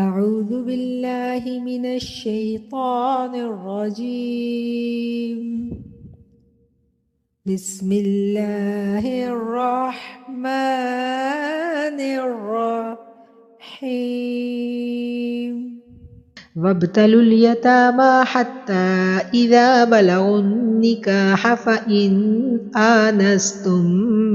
أعوذ بالله من الشيطان الرجيم بسم الله الرحمن الرحيم وابتلوا اليتامى حتى إذا بلغوا النكاح فإن آنستم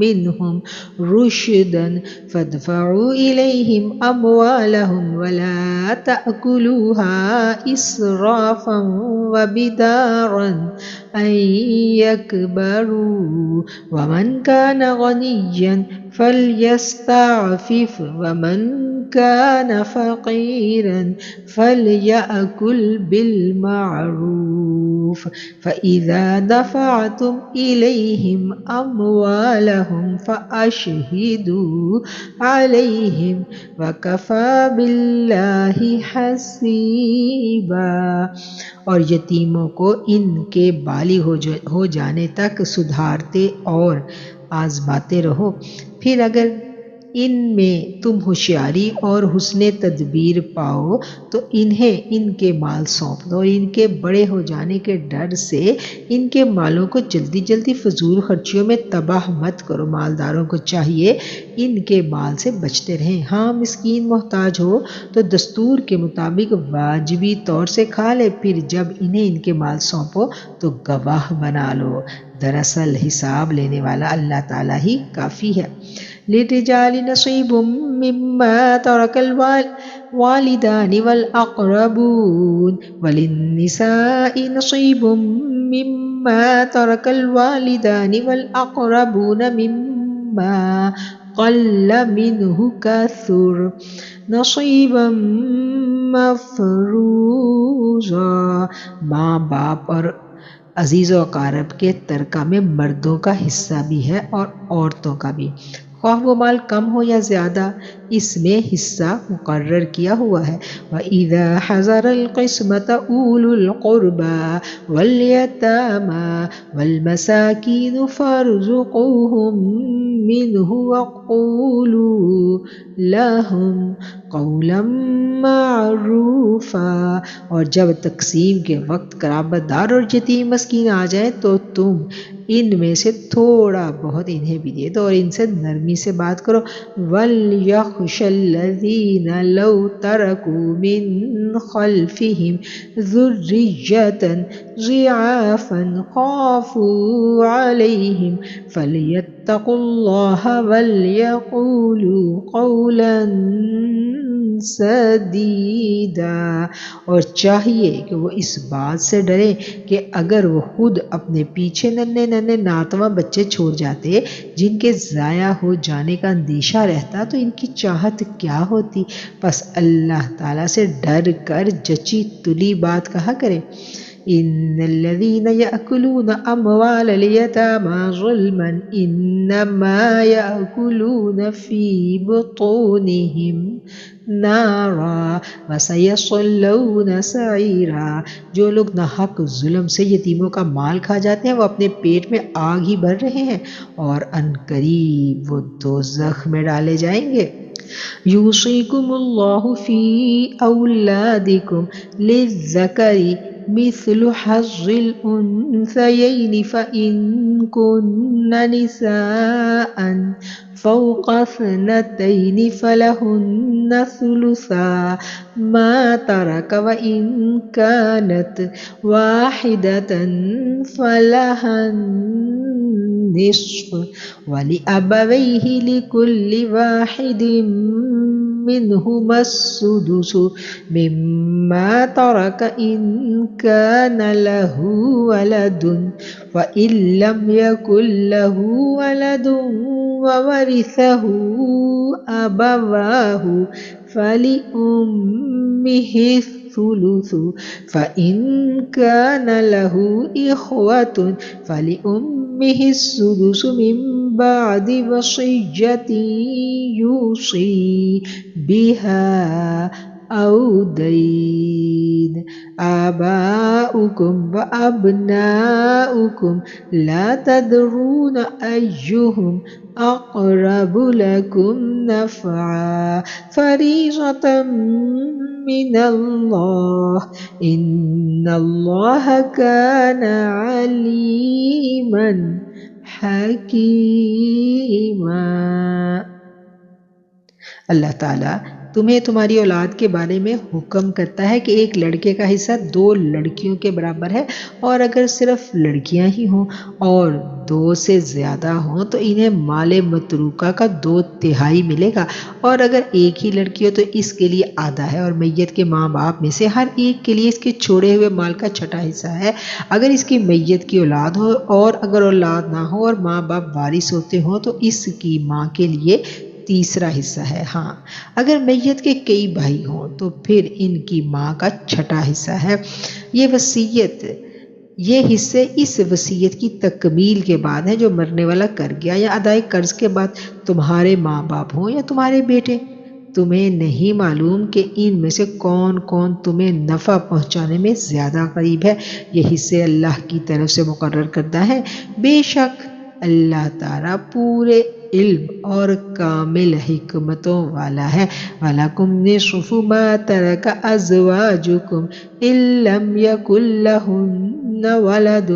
منهم رشدا فادفعوا إليهم أموالهم ولا تأكلوها إسرافا وبدارا أن يكبروا ومن كان غنيا فليستعفف ومن كان فقيرا فليأكل بالمعروف فإذا دفعتم إليهم أموالهم فأشهدوا عليهم وكفى بالله حسيبا۔ اور یتیموں کو ان کے بالغ ہو جانے تک سدھارتے اور آزماتے رہو، پھر اگر ان میں تم ہوشیاری اور حسن تدبیر پاؤ تو انہیں ان کے مال سونپ دو، اور ان کے بڑے ہو جانے کے ڈر سے ان کے مالوں کو جلدی جلدی فضول خرچیوں میں تباہ مت کرو۔ مالداروں کو چاہیے ان کے مال سے بچتے رہیں۔ ہاں مسکین محتاج ہو تو دستور کے مطابق واجبی طور سے کھا لے، پھر جب انہیں ان کے مال سونپو تو گواہ بنا لو، دراصل حساب لینے والا اللہ تعالیٰ ہی کافی ہے۔ للرجال نصیب مما ترک الوالدان والأقربون وللنساء نصیب مما ترک الوالدان والأقربون مما قل منه كثر نصیبا مفروضا۔ ماں باپ اور عزیز و اقارب کے ترکہ میں مردوں کا حصہ بھی ہے اور عورتوں کا بھی، خواہ وہ مال کم ہو یا زیادہ، اس میں حصہ مقرر کیا ہوا ہے۔ وَإِذَا حَضَرَ الْقِسْمَةَ أُولُو الْقُرْبَى وَالْيَتَامَى وَالْمَسَاكِينُ فَارْزُقُوهُم مِّنْهُ وَقُولُوا لَهُمْ قَوْلًا مَّعْرُوفًا۔ اور جب تقسیم کے وقت قرابت دار اور یتیم مسکین آ جائیں تو تم ان میں سے تھوڑا بہت انہیں بھی دے دو اور ان سے نرمی سے بات کرو۔ وَلْيَخْشَ الَّذِينَ لَوْ تَرَكُوا مِنْ خَلْفِهِمْ ذُرِّيَّةً ضِعَافًا خَافُوا عَلَيْهِمْ فَلْيَتَّقُوا اللَّهَ وَلْيَقُولُوا قَوْلًا سدیدا۔ اور چاہیے کہ وہ اس بات سے ڈرے کہ اگر وہ خود اپنے پیچھے ننھے ننھے ناتواں بچے چھوڑ جاتے جن کے ضائع ہو جانے کا اندیشہ رہتا تو ان کی چاہت کیا ہوتی، پس اللہ تعالیٰ سے ڈر کر جچی تلی بات کہا کرے۔ ان الذين يأكلون اموال اليتامى ظلما انما يأكلون في بطونهم نارا وسيصلون سعيرا۔ جو لوگ ناحق ظلم سے یتیموں کا مال کھا جاتے ہیں وہ اپنے پیٹ میں آگ ہی بھر رہے ہیں اور عنقریب وہ دوزخ میں ڈالے جائیں گے۔ یوصیکم اللہ فی اولادکم للذکر مثل حظ الانثیین فإن کن نساء فوق اثنتین فلہن ثلثا ما ترک وإن كانت واحدة فلها النصف ولأبويه لكل واحد منهما السدس مما ترك إن كان له ولد وإن لم يكن له ولد وورثه أبواه فلأمه الثلث فإن كان له إخوة فلأمه السدس من بعد وصية يوصي بها أو دين آباؤكم وأبناؤكم لا تدرون أيهم أقرب لكم نفعا فريضة من الله إن الله كان عليما حکیما۔ اللہ تعالیٰ تمہیں تمہاری اولاد کے بارے میں حکم کرتا ہے کہ ایک لڑکے کا حصہ 2 لڑکیوں کے برابر ہے، اور اگر صرف لڑکیاں ہی ہوں اور 2 سے زیادہ ہوں تو انہیں مال متروکہ کا 2/3 ملے گا، اور اگر ایک ہی لڑکی ہو تو اس کے لیے آدھا ہے، اور میت کے ماں باپ میں سے ہر ایک کے لیے اس کے چھوڑے ہوئے مال کا 6واں حصہ ہے۔ اگر اس کی میت کی اولاد ہو اور اگر اولاد نہ ہو اور ماں باپ وارث ہوتے ہوں تو اس کی ماں کے لیے 3واں حصہ ہے۔ ہاں اگر میت کے کئی بھائی ہوں تو پھر ان کی ماں کا 6واں حصہ ہے۔ یہ حصے اس وصیت کی تکمیل کے بعد ہیں جو مرنے والا کر گیا، یا ادائے قرض کے بعد تمہارے ماں باپ ہوں یا تمہارے بیٹے۔ تمہیں نہیں معلوم کہ ان میں سے کون کون تمہیں نفع پہنچانے میں زیادہ قریب ہے، یہ حصے اللہ کی طرف سے مقرر کردہ ہے۔ بے شک اللہ تعالیٰ پورے علم اور کامل حکمتوں والا ہے۔ وَلَكُمْ نِصْفُ مَا تَرَكَ أَزْوَاجُكُمْ إِن لَّمْ يَكُن لَّهُنَّ وَلَدٌ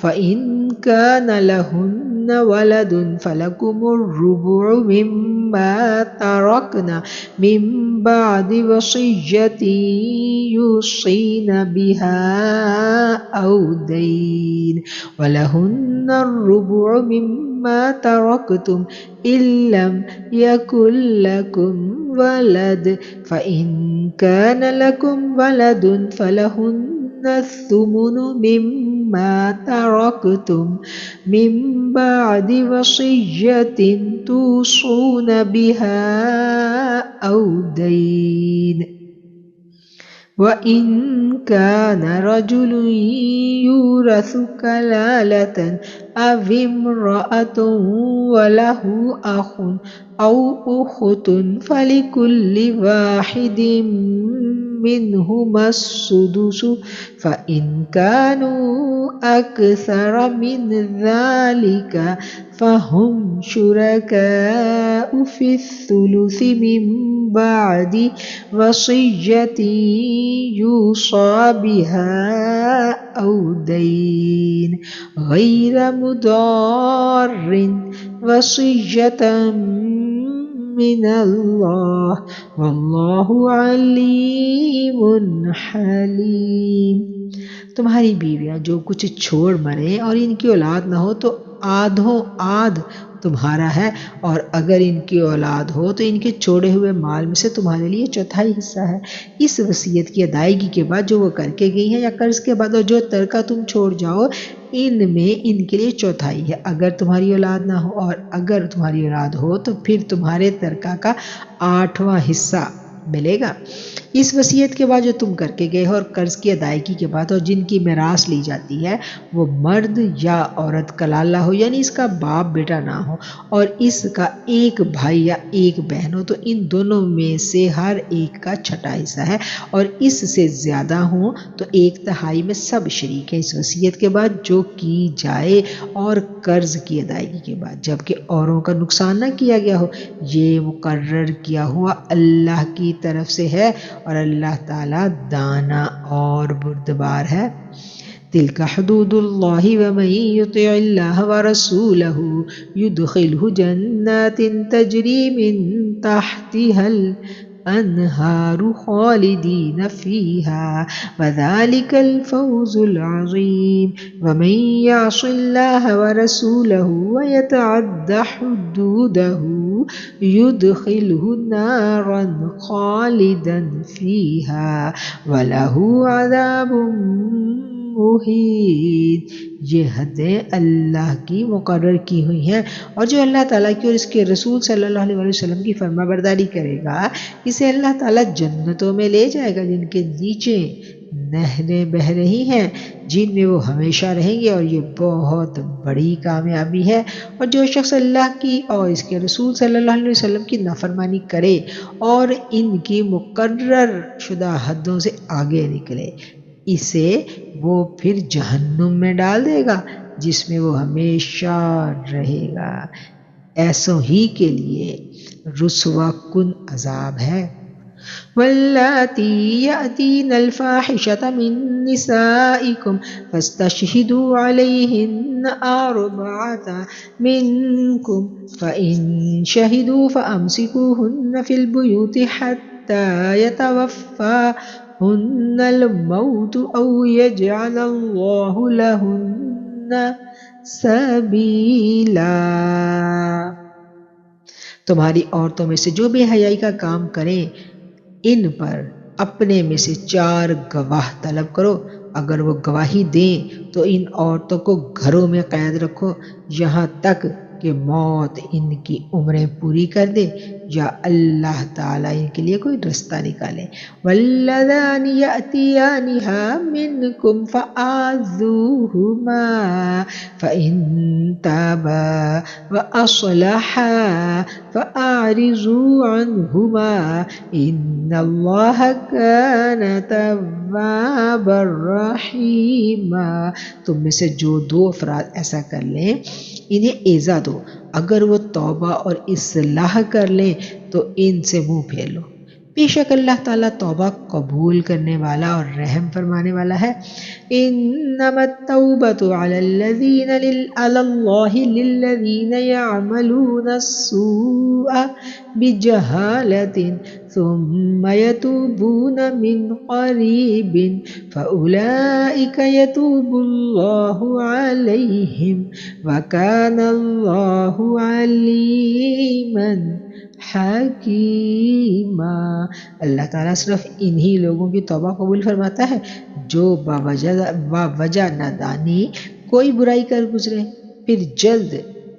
فَإِن كَانَ لَهُنَّ وَلَدٌ فَلَكُمُ الرُّبُعُ مِمَّا تَرَكْنَ مِن بَعْدِ وَصِيَّةٍ يُوصِينَ بِهَا أَوْ دَيْنٍ وَلَهُنَّ الرُّبُعُ مِمَّا تَرَكْتُمْ إِن لَّمْ يَكُن لَّكُمْ وَلَدٌ فَإِن كَانَ لَكُمْ وَلَدٌ فَلَهُنَّ الثُّمُنُ مِمَّا تَرَكْتُمْ مِن بَعْدِ وَصِيَّةٍ تُوصُونَ بِهَا أَوْ دَيْنٍ وَإِن كَانَ رَجُلٌ يُورَثُ كَلَالَةً أَوِ امْرَأَةٌ وَلَهُ أَخٌ أَوْ أُخْتٌ فَلِكُلِّ وَاحِدٍ مِّنْهُمَا السُّدُسُ فَإِن كَانُوا أَكْثَرَ مِنْ ذَلِكَ فَهُمْ شُرَكَاءُ فِي الثُّلُثِ مِن بَعْدِ وَصِيَّةٍ يُوصَىٰ بِهَا أَوْ دَيْنٍ غَيْرَ مُضَارٍّ وَصِيَّةً مِّنَ اللَّهِ وَاللَّهُ عَلِيمٌ حَلِيمٌ۔ تمہاری بیویاں جو کچھ چھوڑ مریں اور ان کی اولاد نہ ہو تو آدھوں آدھ تمہارا ہے، اور اگر ان کی اولاد ہو تو ان کے چھوڑے ہوئے مال میں سے تمہارے لیے 4واں حصہ ہے، اس وصیت کی ادائیگی کے بعد جو وہ کر کے گئی ہیں یا قرض کے بعد، اور جو ترکہ تم چھوڑ جاؤ ان میں ان کے لیے 4واں ہے اگر تمہاری اولاد نہ ہو، اور اگر تمہاری اولاد ہو تو پھر تمہارے ترکہ کا 8واں حصہ ملے گا۔ اس وصیت کے بعد جو تم کر کے گئے ہو اور قرض کی ادائیگی کے بعد، اور جن کی میراث لی جاتی ہے وہ مرد یا عورت کلالہ ہو، یعنی اس کا باپ بیٹا نہ ہو، اور اس کا ایک بھائی یا ایک بہن ہو تو ان دونوں میں سے ہر ایک کا 6واں حصہ ہے، اور اس سے زیادہ ہوں تو 1/3 میں سب شریک ہیں اس وصیت کے بعد جو کی جائے اور قرض کی ادائیگی کے بعد، جبکہ اوروں کا نقصان نہ کیا گیا ہو۔ یہ مقرر کیا ہوا اللہ کی طرف سے ہے اور اللہ تعالیٰ دانا اور بردبار ہے۔ تلك حدود الله ومن يطع الله ورسوله يدخله جنات تجري من تحتها الأنهار خالدين فيها وذلك الفوز العظيم ومن يعص الله ورسوله ويتعد حدوده يدخله نارا خالدا فيها وله عذاب محیط۔ یہ حدیں اللہ کی مقرر کی ہوئی ہیں، اور جو اللہ تعالیٰ کی اور اس کے رسول صلی اللہ علیہ وسلم کی فرما برداری کرے گا اسے اللہ تعالیٰ جنتوں میں لے جائے گا جن کے نیچے نہریں بہہ رہی ہیں جن میں وہ ہمیشہ رہیں گے، اور یہ بہت بڑی کامیابی ہے۔ اور جو شخص اللہ کی اور اس کے رسول صلی اللہ علیہ وسلم کی نافرمانی کرے اور ان کی مقرر شدہ حدوں سے آگے نکلے، اسے وہ پھر جہنم میں ڈال دے گا جس میں وہ ہمیشہ رہے گا۔ ایسوں ہی کے لیے رسوا کن عذاب ہے۔ واللاتی یأتین الفاحشة من نسائکم فاستشہدوا علیہن أربعة منکم فإن شہدوا فأمسکوہن فی البیوت حتی یتوفاہن الموت او یجعل اللہ لہن سبیلا۔ تمہاری عورتوں میں سے جو بے حیائی کا کام کریں ان پر اپنے میں سے 4 گواہ طلب کرو۔ اگر وہ گواہی دیں تو ان عورتوں کو گھروں میں قید رکھو یہاں تک کہ موت ان کی عمریں پوری کر دے یا اللہ تعالیٰ ان کے لیے کوئی رستہ نکالے۔ واللذان یأتیانہا منکم فآذوہما فإن تابا وأصلحا فأعرضوا عنہما ان اللہ کان توابا رحیما۔ تم میں سے جو 2 افراد ایسا کر لیں انہیں ایذا دو، اگر وہ توبہ اور اصلاح کر لیں تو ان سے منہ پھیر لو، بے شک اللہ تعالیٰ توبہ قبول کرنے والا اور رحم فرمانے والا ہے۔ انما التوبۃ علی اللہ للذین یعملون السوء بجہالۃ ثم یتوبون من قریب فاولئک یتوب اللہ علیہم وکان اللہ علیما حکیما۔ اللہ تعالیٰ صرف انہی لوگوں کی توبہ قبول فرماتا ہے جو باوجہ نادانی کوئی برائی کر گزرے پھر جلد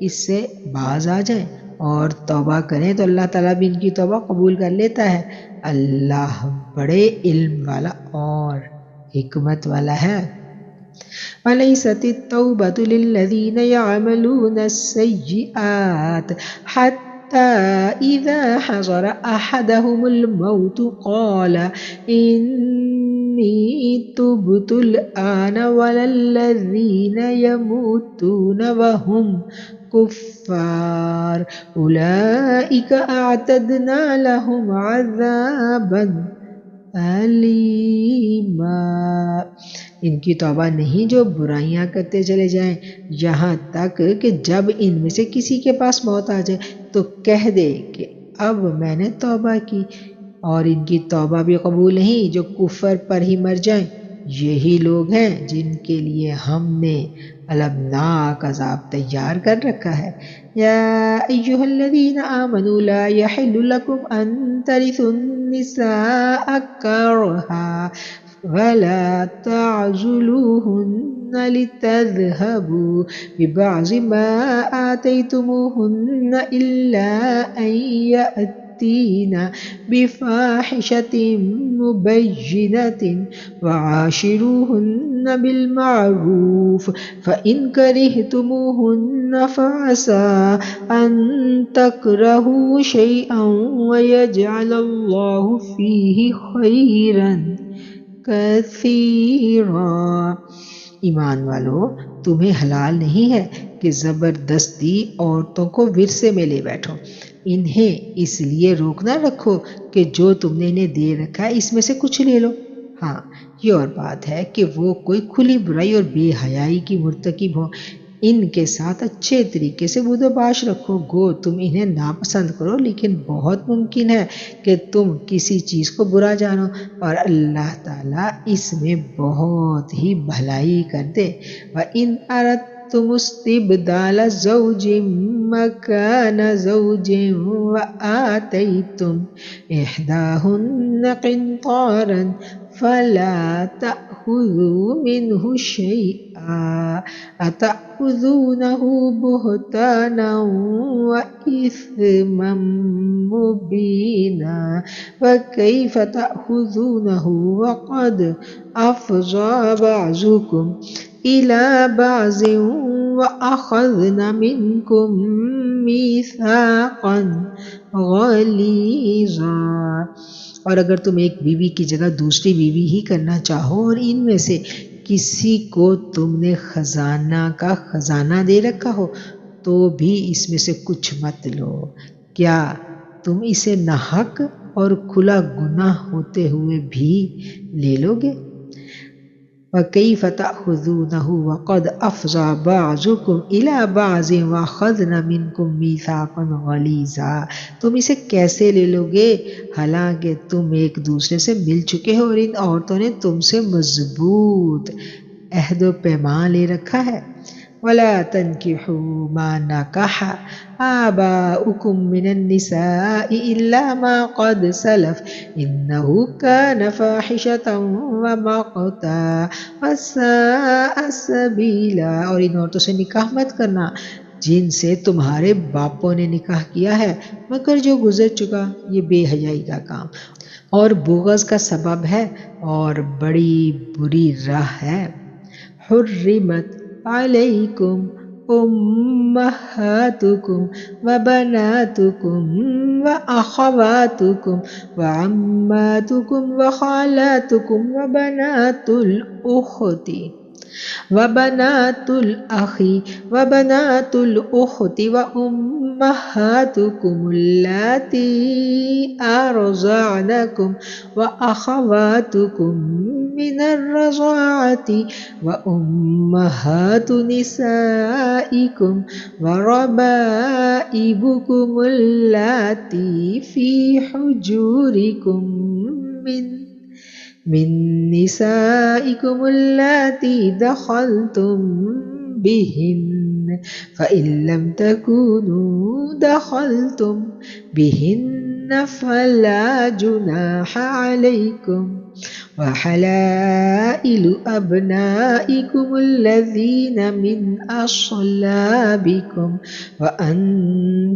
اس سے باز آ جائیں اور توبہ کریں تو اللہ تعالیٰ بھی ان کی توبہ قبول کر لیتا ہے۔ اللہ بڑے علم والا اور حکمت والا ہے۔ وَلَيْسَتِ التَّوْبَةُ لِلَّذِينَ يَعْمَلُونَ السَّيِّئَاتِ حَتَّى إِذَا حَضَرَ أَحَدَهُمُ الْمَوْتُ قَالَ إِنِّي تُبْتُ الْآنَ وَلَا الَّذِينَ يَمُوتُونَ وَهُمْ كُفَّارٌ أُولَئِكَ أَعْتَدْنَا لَهُمْ عَذَابًا علیما۔ ان کی توبہ نہیں جو برائیاں کرتے چلے جائیں یہاں تک کہ جب ان میں سے کسی کے پاس موت آ جائے تو کہہ دے کہ اب میں نے توبہ کی، اور ان کی توبہ بھی قبول نہیں جو کفر پر ہی مر جائیں۔ یہی لوگ ہیں جن کے لیے ہم نے المناک عذاب تیار کر رکھا ہے۔ یا ایہا الذین آمنوا لا یحل لکم ان ترثوا النساء کرہا ولا تعضلوہن لتذہبوا ببعض ما آتیتموہن الا ان یأتین بفاحشۃ مبینۃ وعاشروہن بالمعروف فإن کرہتموہن فعسى ان تکرہوا شیئا ویجعل اللہ فیہ خیرا کثیرا۔ ایمان والو، تمہیں حلال نہیں ہے کہ زبردستی عورتوں کو ورثے میں لے بیٹھو۔ انہیں اس لیے روک نہ رکھو کہ جو تم نے انہیں دے رکھا ہے اس میں سے کچھ لے لو۔ ہاں، یہ اور بات ہے کہ وہ کوئی کھلی برائی اور بے حیائی کی مرتکب ہوں، ان کے ساتھ اچھے طریقے سے بود و باش رکھو۔ گو تم انہیں ناپسند کرو لیکن بہت ممکن ہے کہ تم کسی چیز کو برا جانو، اور اللہ تعالیٰ اس میں بہت ہی بھلائی کر دے۔ وَإِنْ أَرَدْتُمْ أردتم استبدال زوج مكان زوج وآتيتم إحداهن قنطارا فلا تأخذوا منه شيئا أتأخذونه بهتانا وإثما مبينا وكيف تأخذونه وقد أفضى بعضكم إلى بعض وأخذن منكم ميثاقا غليظا۔ اور اگر تم ایک بیوی کی جگہ دوسری بیوی ہی کرنا چاہو اور ان میں سے کسی کو تم نے خزانہ کا خزانہ دے رکھا ہو تو بھی اس میں سے کچھ مت لو، کیا تم اسے ناحق اور کھلا گناہ ہوتے ہوئے بھی لے لو گے؟ وَكَيْفَ تَأْخُذُونَهُ وَقَدْ أَفْضَىٰ بَعْضُكُمْ إِلَىٰ بَعْضٍ وَأَخَذْنَ مِنكُم مِّيثَاقًا غَلِيظًا، تم اسے کیسے لے لو گے حالانکہ تم ایک دوسرے سے مل چکے ہو اور ان عورتوں نے تم سے مضبوط عہد و پیمان لے رکھا ہے۔ وَلَا تَنكِحُوا مَا نَكَحَ آبَاؤُكُم مِّنَ النِّسَاءِ إِلَّا مَا قَدْ سَلَفَ إِنَّهُ كَانَ فَاحِشَةً وَمَقْتًا وَسَاءَ سَبِيلًا، اور ان عورتوں سے نکاح مت کرنا جن سے تمہارے باپوں نے نکاح کیا ہے مگر جو گزر چکا، یہ بے حیائی کا کام اور بغض کا سبب ہے اور بڑی بری راہ ہے۔ حرمت علیکم امہاتکم وبناتکم واخواتکم وعماتکم وخالاتکم وبنات الاخت وبنات الأخ وبنات الأخت وأمهاتكم اللاتي أرضعنكم وأخواتكم من الرضاعة وأمهات نسائكم وربائبكم اللاتي في حجوركم من نسائكم اللاتي دخلتم بهن فإن لم تكونوا دخلتم بهن فلا جناح عليكم وحلائل أبنائكم الذين من أصلابكم وأن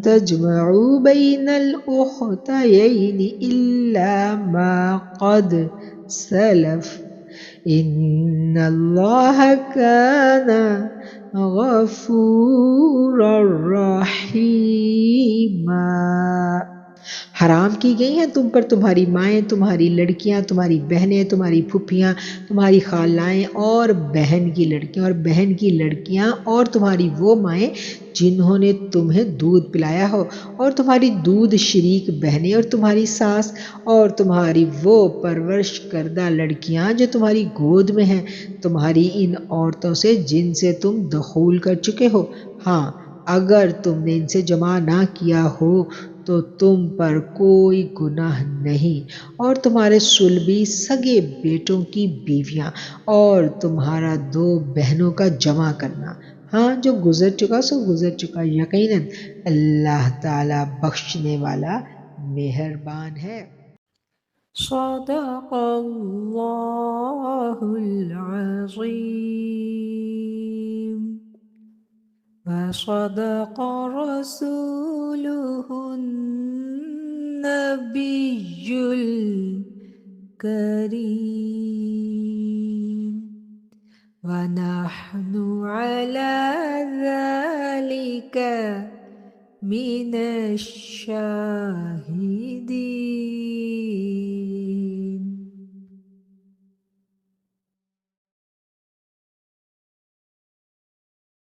تجمعوا بين الأختين إلا ما قد سلف إن الله كان غفورا رحيما۔ حرام کی گئی ہیں تم پر تمہاری مائیں، تمہاری لڑکیاں، تمہاری بہنیں، تمہاری پھپھیاں، تمہاری خالائیں اور بہن کی لڑکیاں اور بہن کی لڑکیاں اور تمہاری وہ مائیں جنہوں نے تمہیں دودھ پلایا ہو اور تمہاری دودھ شریک بہنیں اور تمہاری ساس اور تمہاری وہ پرورش کردہ لڑکیاں جو تمہاری گود میں ہیں، تمہاری ان عورتوں سے جن سے تم دخول کر چکے ہو، ہاں اگر تم نے ان سے جمع نہ کیا ہو تو تم پر کوئی گناہ نہیں، اور تمہارے صلبی سگے بیٹوں کی بیویاں اور تمہارا 2 بہنوں کا جمع کرنا، ہاں جو گزر چکا سو گزر چکا، یقیناً اللہ تعالی بخشنے والا مہربان ہے۔ صدق اللہ العظیم وصدق رسوله النبی الکریم ونحن على ذلك من الشاهدين